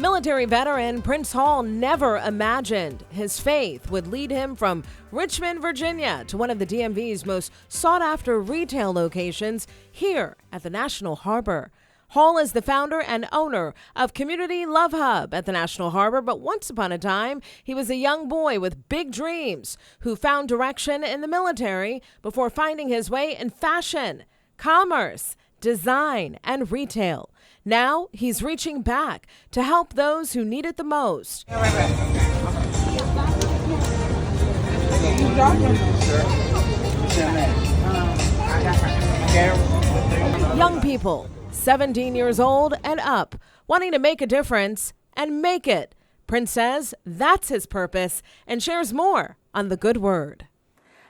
Military veteran Prynce Hall never imagined his faith would lead him from Richmond, Virginia to one of the DMV's most sought-after retail locations here at the National Harbor. Hall is the founder and owner of Community Love Hub at the National Harbor, but once upon a time, he was a young boy with big dreams who found direction in the military before finding his way in fashion, commerce, design, and retail. Now he's reaching back to help those who need it the most. Young people, 17 years old and up, wanting to make a difference and make it. Prynce says that's his purpose and shares more on The Good Word.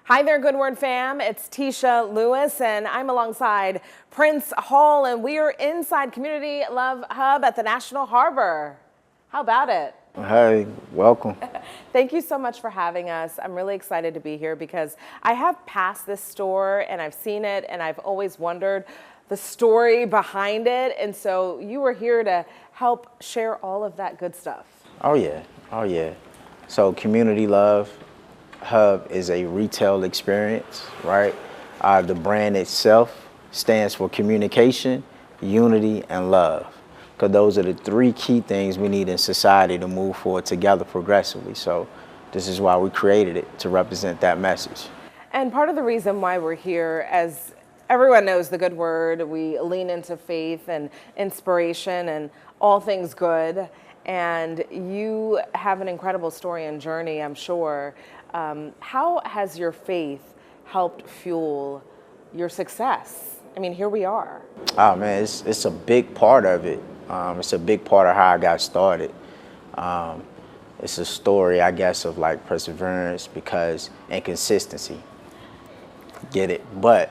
Hi there, Good Word fam. It's Tisha Lewis, and I'm alongside Prynce Hall, and we are inside Community Love Hub at the National Harbor. How about it? Hey, welcome. Thank you so much for having us. I'm really excited to be here because I have passed this store and I've seen it and I've always wondered the story behind it. And so you were here to help share all of that good stuff. Oh yeah. So Community Love Hub is a retail experience, right? The brand itself stands for communication, unity, and love. Because those are the three key things we need in society to move forward together progressively. So this is why we created it, to represent that message. And part of the reason why we're here, as everyone knows The Good Word, we lean into faith and inspiration and all things good. And you have an incredible story and journey, I'm sure. How has your faith helped fuel your success? I mean, here we are. Oh man, it's a big part of it. It's a big part of how I got started. It's a story, I guess, of like perseverance and consistency. Get it? But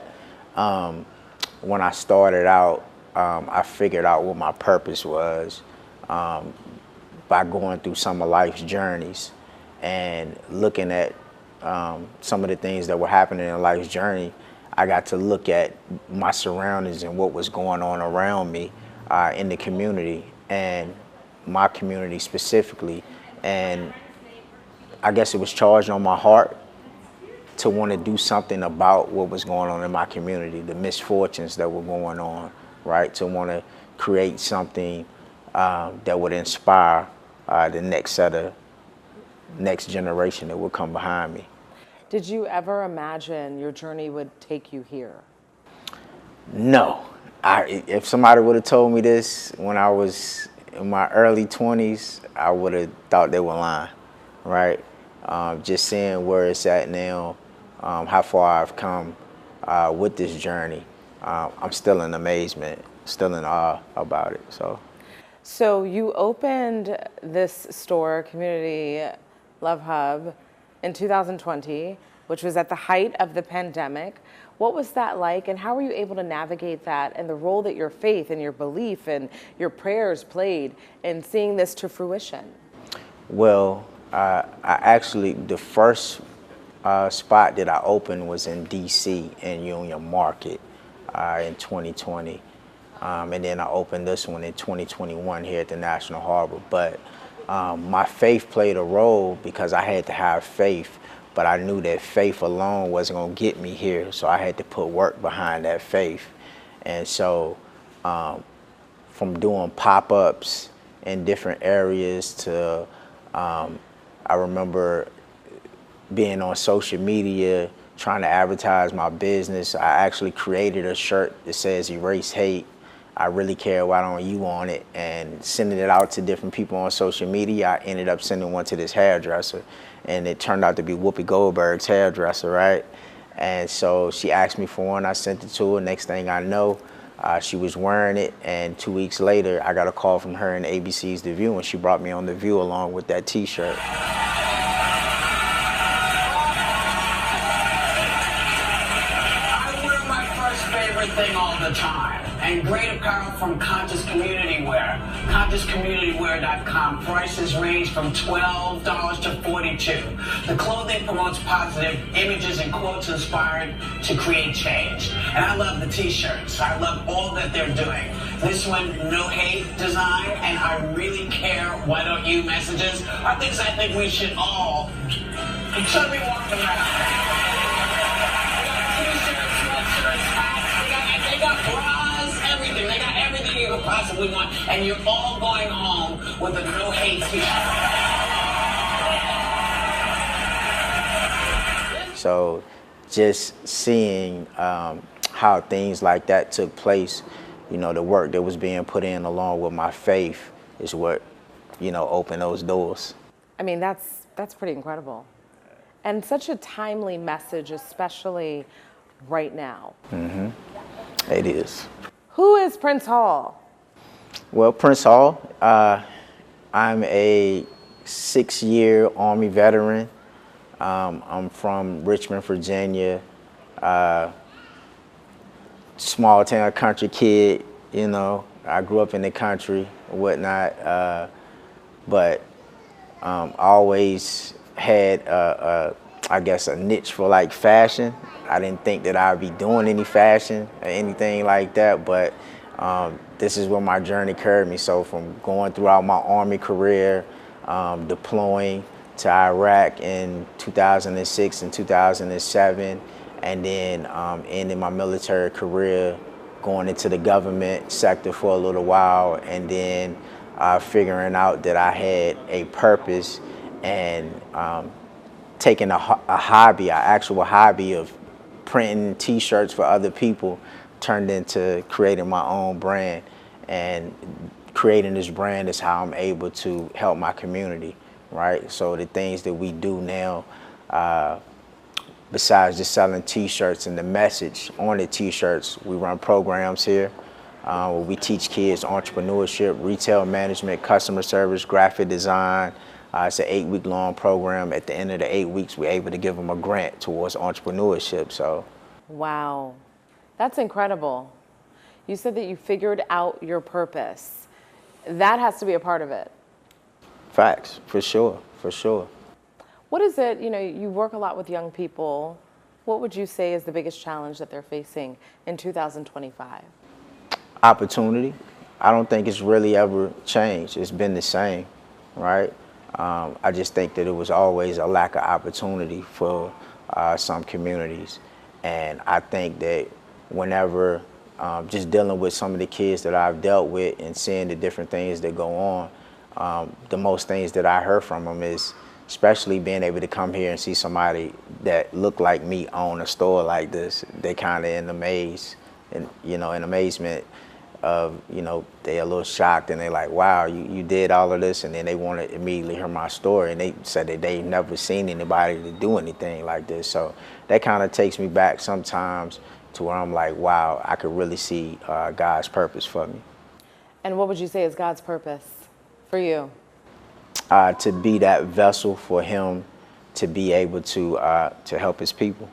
when I started out, I figured out what my purpose was by going through some of life's journeys and looking at some of the things that were happening in life's journey. I got to look at my surroundings and what was going on around me in the community, and my community specifically. And I guess it was charged on my heart to want to do something about what was going on in my community, the misfortunes that were going on, right? To want to create something that would inspire the next generation that would come behind me. Did you ever imagine your journey would take you here? No. If somebody would have told me this when I was in my early 20s, I would have thought they were lying, right? Just seeing where it's at now, how far I've come with this journey, I'm still in amazement, still in awe about it. So you opened this store, Community Love Hub, in 2020, which was at the height of the pandemic. What was that like, and how were you able to navigate that and the role that your faith and your belief and your prayers played in seeing this to fruition? Well, the first spot that I opened was in DC in Union Market in 2020. And then I opened this one in 2021 here at the National Harbor. But my faith played a role because I had to have faith, but I knew that faith alone wasn't going to get me here, so I had to put work behind that faith. And so from doing pop-ups in different areas to, I remember being on social media, trying to advertise my business. I actually created a shirt that says "Erase Hate, I really care, why don't you" on it, and sending it out to different people on social media. I ended up sending one to this hairdresser, and it turned out to be Whoopi Goldberg's hairdresser, right? And so she asked me for one, I sent it to her. Next thing I know, she was wearing it, and 2 weeks later, I got a call from her in ABC's The View, and she brought me on The View along with that t-shirt. I wear my first favorite thing all the time. and great apparel from Conscious Community Wear. ConsciousCommunityWear.com. Prices range from $12 to $42. The clothing promotes positive images and quotes inspired to create change. And I love the t-shirts. I love all that they're doing. This one, No Hate design, and I really care, why don't you messages are things I think we should all should be walking around. T-shirts, sweatshirts, hats, they got bras, everything. They got everything you could possibly want, and you're all going home with a No Hate t-shirt. So just seeing how things like that took place, you know, the work that was being put in along with my faith is what, you know, opened those doors. I mean, that's pretty incredible. And such a timely message, especially right now. Mm-hmm. It is. Who is Prynce Hall? Well, Prynce Hall, I'm a 6-year Army veteran. I'm from Richmond, Virginia. Small town country kid, you know. I grew up in the country and whatnot, but always had, I guess, a niche for like fashion. I didn't think that I'd be doing any fashion or anything like that, but this is where my journey carried me. So from going throughout my Army career, deploying to Iraq in 2006 and 2007, and then ending my military career, going into the government sector for a little while, and then figuring out that I had a purpose and taking a hobby, an actual hobby of printing t-shirts for other people, turned into creating my own brand. And creating this brand is how I'm able to help my community, right? So the things that we do now, besides just selling t-shirts and the message on the t-shirts, we run programs here where we teach kids entrepreneurship, retail management, customer service, graphic design. It's an 8-week-long program. At the end of the 8 weeks, we're able to give them a grant towards entrepreneurship. So, wow, that's incredible. You said that you figured out your purpose. That has to be a part of it. Facts, for sure, for sure. What is it, you know, you work a lot with young people. What would you say is the biggest challenge that they're facing in 2025? Opportunity. I don't think it's really ever changed. It's been the same, right? I just think that it was always a lack of opportunity for some communities. And I think that whenever just dealing with some of the kids that I've dealt with and seeing the different things that go on, the most things that I heard from them is, especially being able to come here and see somebody that looked like me own a store like this, they kind of in amaze, and in amazement of, they're a little shocked and they're like, wow, you did all of this, and then they want to immediately hear my story, and they said that they've never seen anybody to do anything like this. So that kind of takes me back sometimes to where I'm like, wow, I could really see God's purpose for me. And what would you say is God's purpose for you? To be that vessel for him to be able to help his people.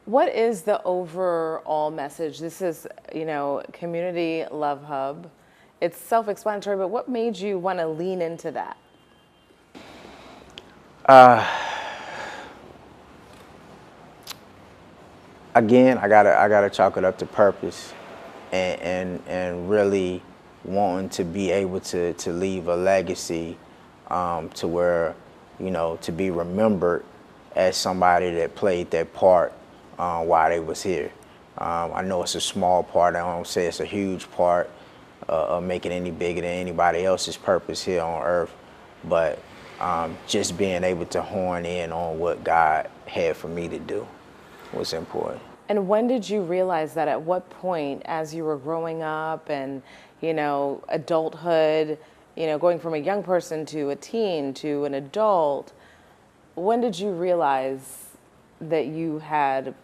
What is the overall message? This is, Community Love Hub. It's self-explanatory, but what made you want to lean into that? Again, I gotta chalk it up to purpose, and really wanting to be able to leave a legacy, to where, to be remembered as somebody that played that part while they was here. I know it's a small part. I don't say it's a huge part of making any bigger than anybody else's purpose here on earth, but just being able to hone in on what God had for me to do was important. And when did you realize that? At what point, as you were growing up and, adulthood, going from a young person to a teen to an adult, when did you realize that you had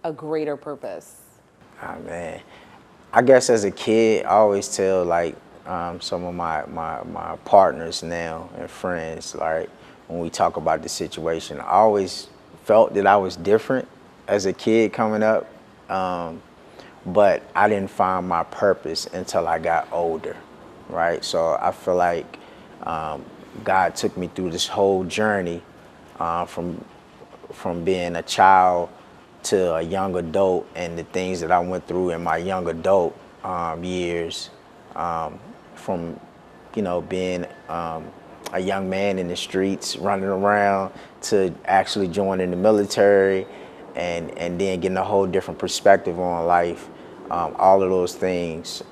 a greater purpose? Oh, man. I guess as a kid, I always tell some of my partners now and friends, when we talk about the situation, I always felt that I was different as a kid coming up. but I didn't find my purpose until I got older, right? So I feel like God took me through this whole journey from being a child to a young adult, and the things that I went through in my young adult years, from being a young man in the streets running around to actually joining the military, and then getting a whole different perspective on life. All of those things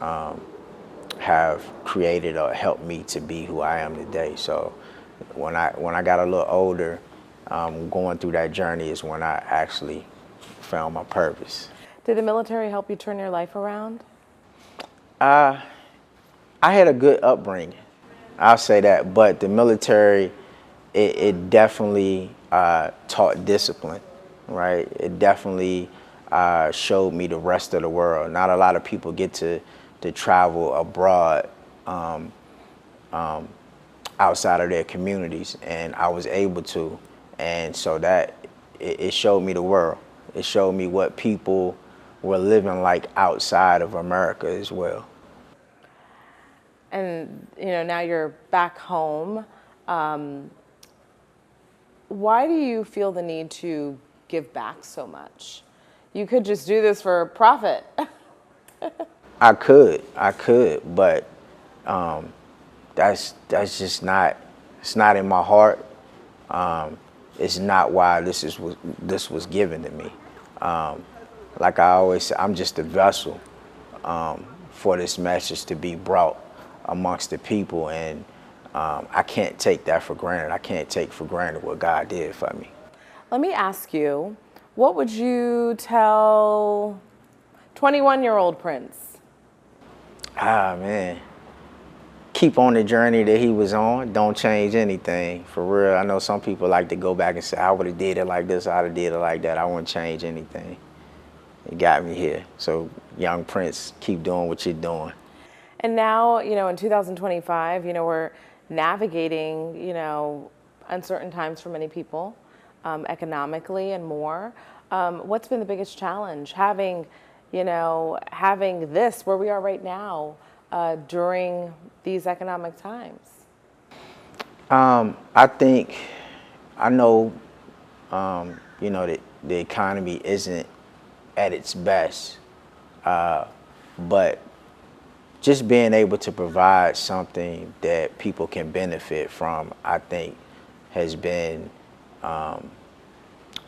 have created or helped me to be who I am today. So when I got a little older, going through that journey is when I actually found my purpose. Did the military help you turn your life around? I had a good upbringing, I'll say that, but the military, it definitely taught discipline, right? It definitely showed me the rest of the world. Not a lot of people get to travel abroad outside of their communities, and I was able to. And so that it showed me the world. It showed me what people were living like outside of America as well. And now you're back home. Why do you feel the need to give back so much? You could just do this for profit. I could, but that's just not. It's not in my heart. It's not why this was given to me. Like I always say, I'm just a vessel for this message to be brought amongst the people, and I can't take that for granted. I can't take for granted what God did for me. Let me ask you, what would you tell 21-year-old Prynce? Man, keep on the journey that he was on. Don't change anything, for real. I know some people like to go back and say, I would have did it like this, I would have did it like that. I wouldn't change anything. It got me here. So young Prynce, keep doing what you're doing. And now, in 2025, we're navigating, uncertain times for many people, economically and more. What's been the biggest challenge having this where we are right now during these economic times? I know, that the economy isn't at its best, but just being able to provide something that people can benefit from, I think, has been the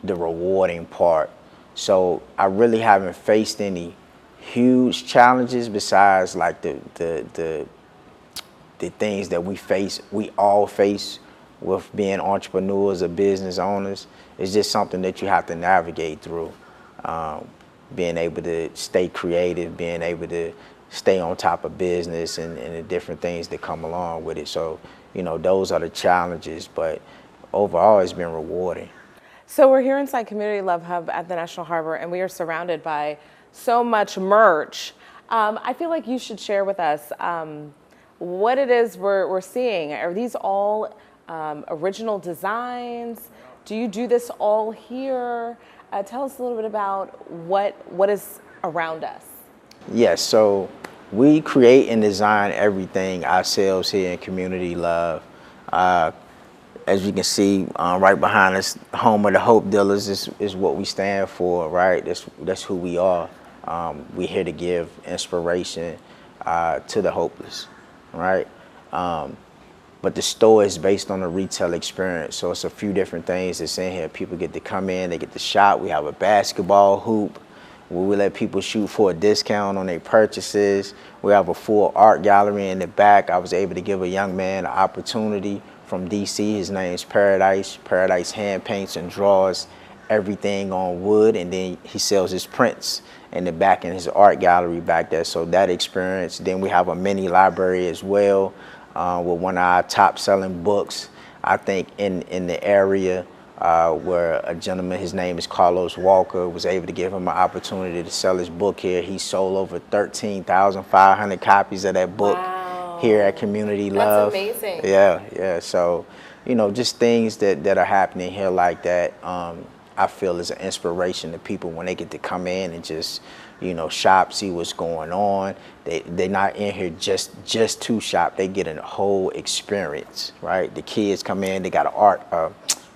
rewarding part. So I really haven't faced any huge challenges besides like the things that we all face with being entrepreneurs or business owners. It's just something that you have to navigate through. Being able to stay creative, being able to stay on top of business and the different things that come along with it. So, those are the challenges, but overall it's been rewarding. So we're here inside Community Love Hub at the National Harbor, and we are surrounded by so much merch. I feel like you should share with us what it is we're seeing. Are these all original designs? Do you do this all here? Tell us a little bit about what is around us. Yes, so we create and design everything ourselves here in Community Love. As you can see, right behind us, home of the Hope Dealers is what we stand for, right? That's who we are. We're here to give inspiration to the hopeless, right? But the store is based on a retail experience, so it's a few different things that's in here. People get to come in, they get to shop. We have a basketball hoop where we let people shoot for a discount on their purchases. We have a full art gallery in the back. I was able to give a young man an opportunity from DC. His name is Paradise. Paradise hand paints and draws everything on wood, and then he sells his prints in the back in his art gallery back there. So that experience. Then we have a mini library as well with one of our top selling books, I think, in the area where a gentleman, his name is Carlos Walker, was able to give him an opportunity to sell his book here. He sold over 13,500 copies of that book. Wow. Here at Community Love. That's amazing. Yeah. So, just things that are happening here like that. I feel is an inspiration to people when they get to come in and just, you know, shop, see what's going on. They're not in here just to shop. They get a whole experience, right? The kids come in, they got an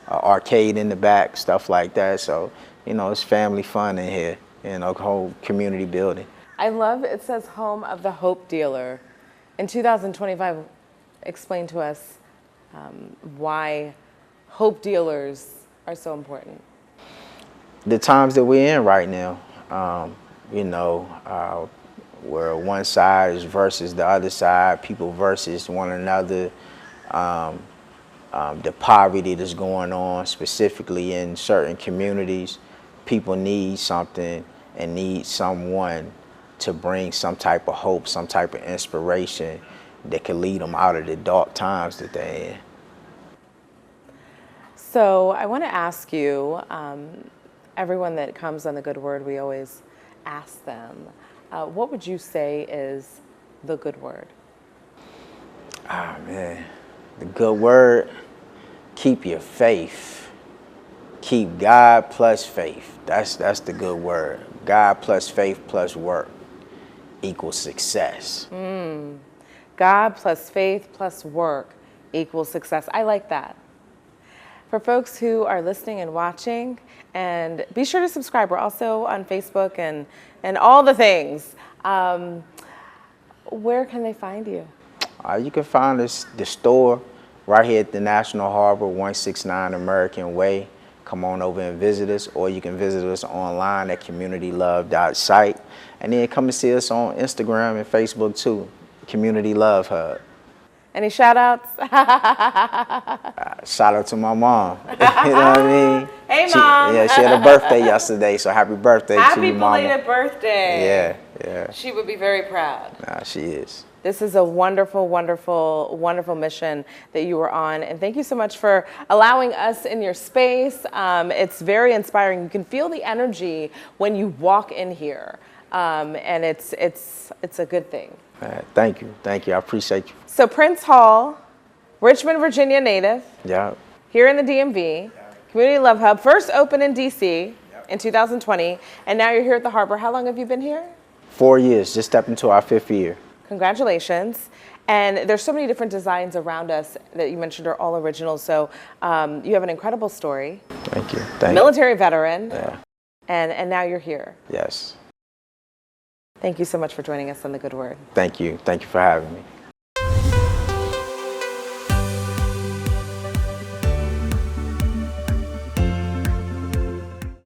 arcade in the back, stuff like that. So, you know, it's family fun in here, you know, whole community building. I love, it says home of the hope dealer. In 2025, explain to us why hope dealers are so important. The times that we're in right now, you know, where one side is versus the other side, people versus one another, the poverty that's going on specifically in certain communities, people need something and need someone to bring some type of hope, some type of inspiration that can lead them out of the dark times that they're in. So I want to ask you, everyone that comes on The Good Word, we always ask them, what would you say is the good word? Ah, man, the good word, keep your faith. Keep God plus faith. That's the good word. God plus faith plus work equals success. God plus faith plus work equals success. I like that. For folks who are listening and watching, and be sure to subscribe. We're also on Facebook and all the things. Where can they find you? You can find us, the store, right here at the National Harbor, 169 American Way. Come on over and visit us, or you can visit us online at communitylove.site. And then come and see us on Instagram and Facebook too, Community Love Hub. Any shout outs? Shout out to my mom. You know what I mean? Hey, Mom. Yeah, she had a birthday yesterday, so happy birthday to you, Mama. Happy belated birthday. Yeah. She would be very proud. Nah, she is. This is a wonderful, wonderful, wonderful mission that you were on. And thank you so much for allowing us in your space. It's very inspiring. You can feel the energy when you walk in here. And it's a good thing. Thank you. I appreciate you. So Prynce Hall, Richmond, Virginia native. Yeah. Here in the DMV, Community Love Hub, first opened in DC in 2020. And now you're here at the Harbor. How long have you been here? 4 years, just stepped into our 5th year. Congratulations. And there's so many different designs around us that you mentioned are all original. So you have an incredible story. Thank you. Military veteran. Yeah. And now you're here. Yes. Thank you so much for joining us on The Good Word. Thank you. Thank you for having me.